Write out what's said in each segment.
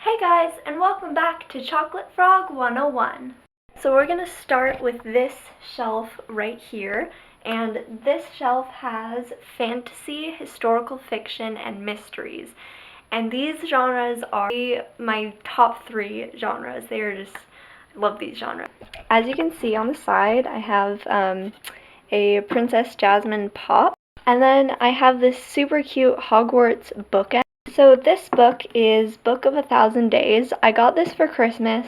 Hey guys, and welcome back to Chocolate Frog 101. So we're going to start with this shelf right here, and this shelf has fantasy, historical fiction, and mysteries. And these genres are my top three genres. They are just, I love these genres. As you can see on the side, I have a Princess Jasmine pop, and then I have this super cute Hogwarts bookend. So this book is Book of a Thousand Days. I got this for Christmas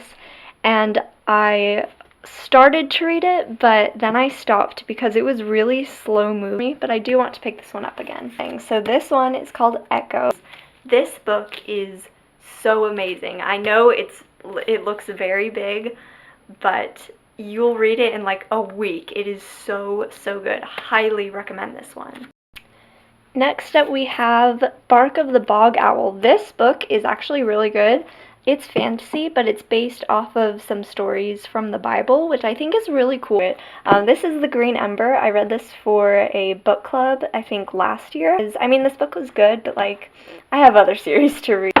and I started to read it, but then I stopped because it was really slow moving, but I do want to pick this one up again. So this one is called Echoes. This book is so amazing. I know it looks very big, but you'll read it in like a week. It is so good. Highly recommend this one. Next up we have Bark of the Bog Owl. This book is actually really good. It's fantasy, but it's based off of some stories from the Bible, which I think is really cool. This is The Green Ember. I read this for a book club, I think last year. I mean, this book was good, but like, I have other series to read.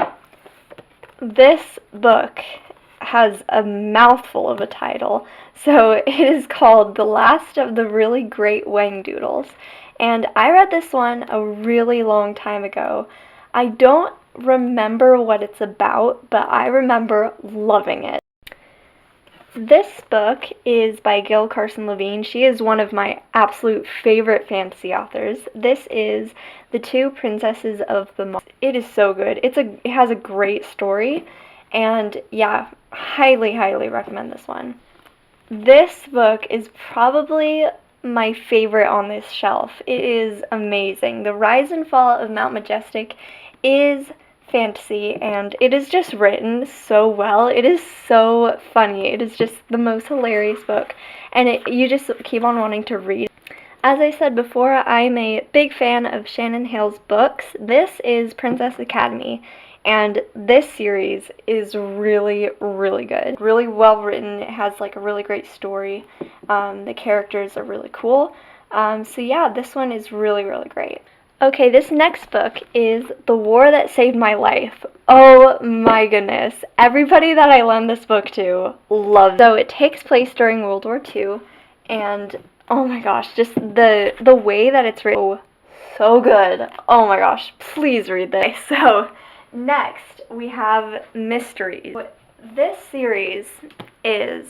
This book has a mouthful of a title, so it is called The Last of the Really Great Whangdoodles. And I read this one a really long time ago. I don't remember what it's about, but I remember loving it. This book is by Gail Carson Levine. She is one of my absolute favorite fantasy authors. This is The Two Princesses of the Moss. It is so good. It has a great story, and yeah, highly recommend this one. This book is probably my favorite on this shelf. It is amazing. The Rise and Fall of Mount Majestic is fantasy, and it is just written so well. It is so funny. It is just the most hilarious book, and you just keep on wanting to read. As I said before, I'm a big fan of Shannon Hale's books. This is Princess Academy, and this series is really good. Really well written. It has like a really great story. The characters are really cool. So yeah, this one is really great. Okay, this next book is The War That Saved My Life. Oh my goodness. Everybody that I lend this book to loves it. So it takes place during World War II, and oh my gosh, just the way that it's written, so good. Oh my gosh, please read this. So next we have mysteries. This series is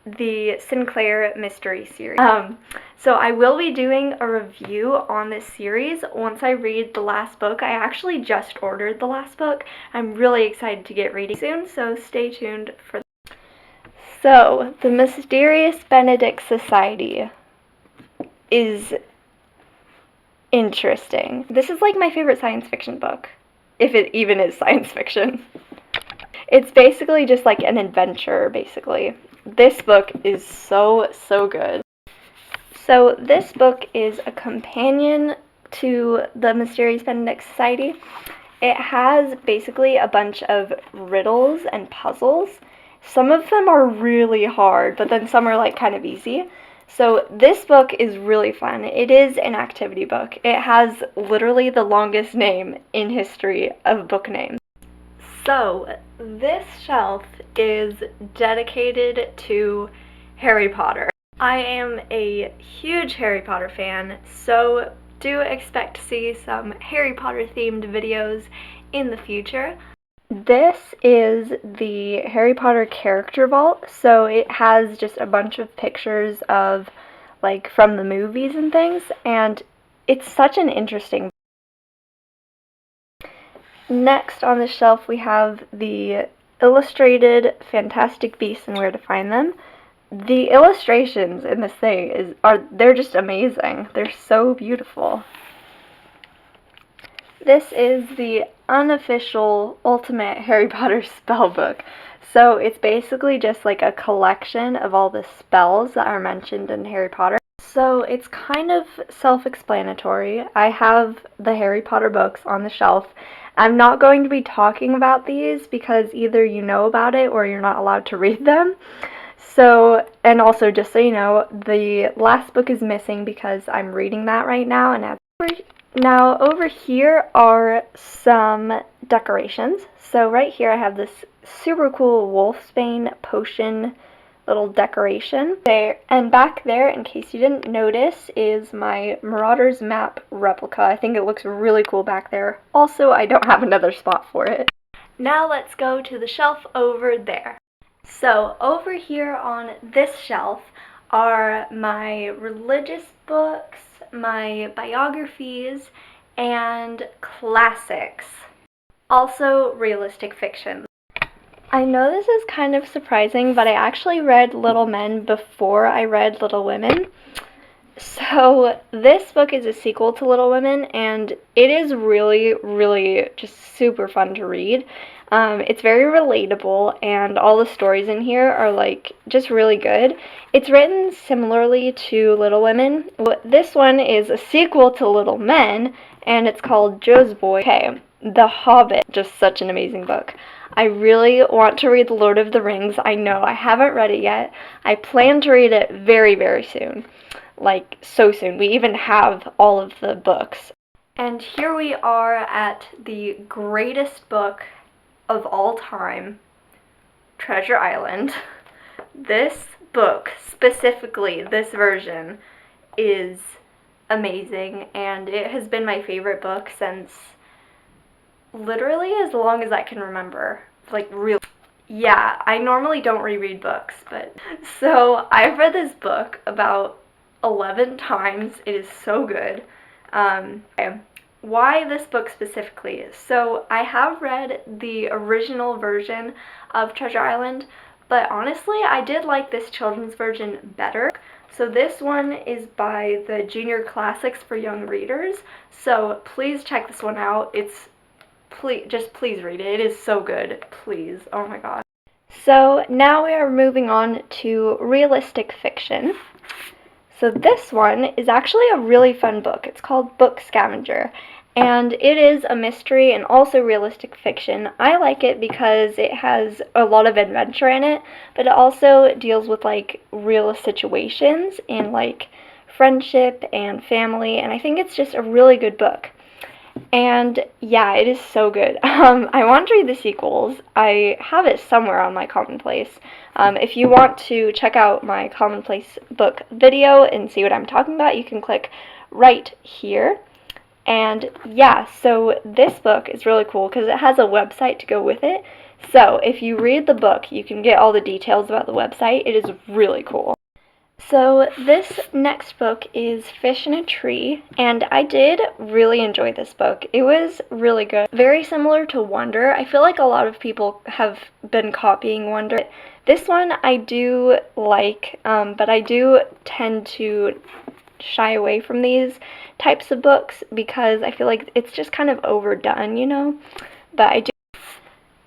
the Sinclair Mystery Series. So I will be doing a review on this series once I read the last book. I actually just ordered the last book. I'm really excited to get reading soon, so stay tuned for that. So, the Mysterious Benedict Society is interesting. This is like my favorite science fiction book, if it even is science fiction. It's basically just like an adventure, basically. This book is so good. So this book is a companion to the Mysterious Benedict Society. It has basically a bunch of riddles and puzzles. Some of them are really hard, but then some are like kind of easy. So this book is really fun. It is an activity book. It has literally the longest name in history of book names. So this shelf is dedicated to Harry Potter. I am a huge Harry Potter fan, so do expect to see some Harry Potter themed videos in the future. This is the Harry Potter character vault, so it has just a bunch of pictures of like from the movies and things, and it's such an interesting. Next on the shelf we have the illustrated Fantastic Beasts and Where to Find Them. The illustrations in this thing they're just amazing. They're so beautiful. This is the unofficial Ultimate Harry Potter spellbook. So it's basically just like a collection of all the spells that are mentioned in Harry Potter. So it's kind of self-explanatory. I have the Harry Potter books on the shelf. I'm not going to be talking about these because either you know about it or you're not allowed to read them. So, and also just so you know, the last book is missing because I'm reading that right now, and Now over here are some decorations. So right here I have this super cool wolfsbane potion little decoration there, and back there, in case you didn't notice, is my Marauders map replica. I think it looks really cool back there. Also, I don't have another spot for it. Now let's go to the shelf over there. So over here on this shelf are my religious books, my biographies, and classics. Also realistic fiction. I know this is kind of surprising, but I actually read Little Men before I read Little Women. So this book is a sequel to Little Women, and it is really, really just super fun to read. It's very relatable, and all the stories in here are like just really good. It's written similarly to Little Women. This one is a sequel to Little Men, and it's called Joe's Boy. Okay, The Hobbit, just such an amazing book. I really want to read The Lord of the Rings. I know I haven't read it yet. I plan to read it very, very soon. Like, so soon. We even have all of the books. And here we are at the greatest book of all time, Treasure Island. This book, specifically this version, is amazing, and it has been my favorite book since literally as long as I can remember. Like, really. Yeah, I normally don't reread books, but so I've read this book about 11 times. It is so good. Okay. Why this book specifically? So I have read the original version of Treasure Island, but honestly I did like this children's version better. So this one is by the Junior Classics for Young Readers, so please check this one out. It's please read it. It is so good. Please. Oh my god. So now we are moving on to realistic fiction. So this one is actually a really fun book. It's called Book Scavenger, and it is a mystery and also realistic fiction. I like it because it has a lot of adventure in it, but it also deals with like real situations and like friendship and family, and I think it's just a really good book. And yeah, it is so good. I want to read the sequels. I have it somewhere on my Commonplace. If you want to check out my Commonplace book video and see what I'm talking about, you can click right here. And yeah, so this book is really cool because it has a website to go with it. So if you read the book, you can get all the details about the website. It is really cool. So this next book is Fish in a Tree, and I did really enjoy this book. It was really good. Very similar to Wonder. I feel like a lot of people have been copying Wonder. This one I do like, but I do tend to shy away from these types of books because I feel like it's just kind of overdone, you know? But I do.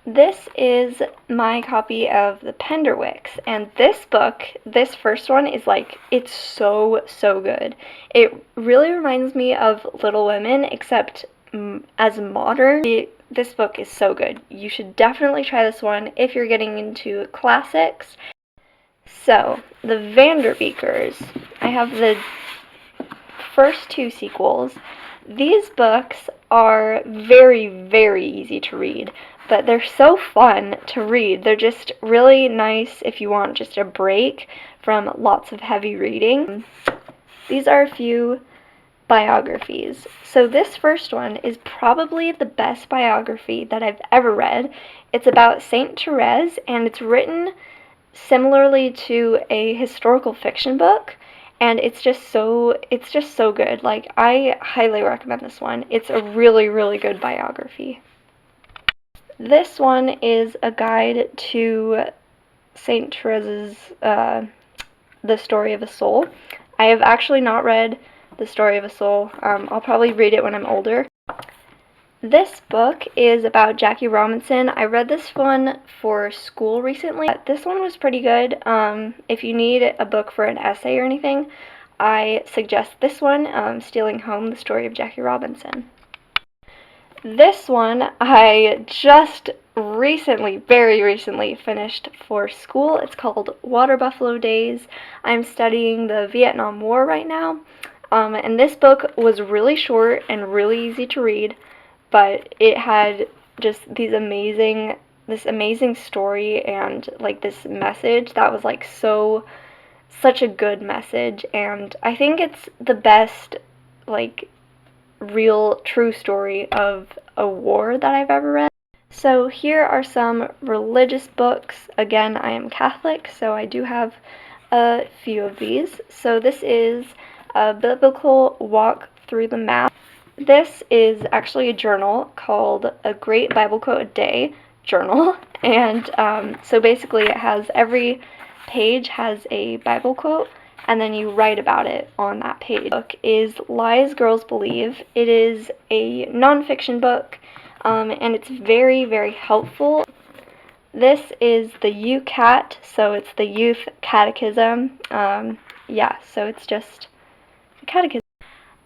This is my copy of The Penderwicks, and this book, this first one, is like, it's so, so good. It really reminds me of Little Women, except as modern. This book is so good. You should definitely try this one if you're getting into classics. So, The Vanderbeekers. I have the first two sequels. These books are very, very easy to read, but they're so fun to read. They're just really nice if you want just a break from lots of heavy reading. These are a few biographies. So this first one is probably the best biography that I've ever read. It's about Saint Therese, and it's written similarly to a historical fiction book. And it's just so good. Like, I highly recommend this one. It's a really, really good biography. This one is a guide to Saint Therese's The Story of a Soul. I have actually not read The Story of a Soul. I'll probably read it when I'm older. This book is about Jackie Robinson. I read this one for school recently. This one was pretty good. If you need a book for an essay or anything, I suggest this one, Stealing Home, The Story of Jackie Robinson. This one I just recently, very recently, finished for school. It's called Water Buffalo Days. I'm studying the Vietnam War right now. And this book was really short and really easy to read, but it had just this amazing story and like this message that was like such a good message, and I think it's the best like real true story of a war that I've ever read. So here are some religious books. Again, I am Catholic, so I do have a few of these. So this is a biblical walk through the map. This is actually a journal called A Great Bible Quote a Day journal, and so basically it has every page has a Bible quote, and then you write about it on that page. The book is Lies Girls Believe. It is a nonfiction book, and it's very, very helpful. This is the UCAT, so it's the Youth Catechism. Yeah, so it's just a catechism.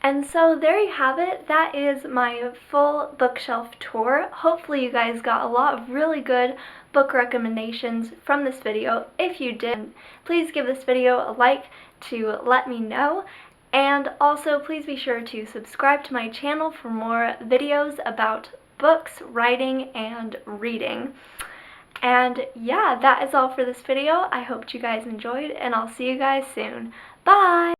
And so there you have it. That is my full bookshelf tour. Hopefully you guys got a lot of really good book recommendations from this video. If you did, please give this video a like to let me know. And also please be sure to subscribe to my channel for more videos about books, writing, and reading. And yeah, that is all for this video. I hope you guys enjoyed, and I'll see you guys soon. Bye!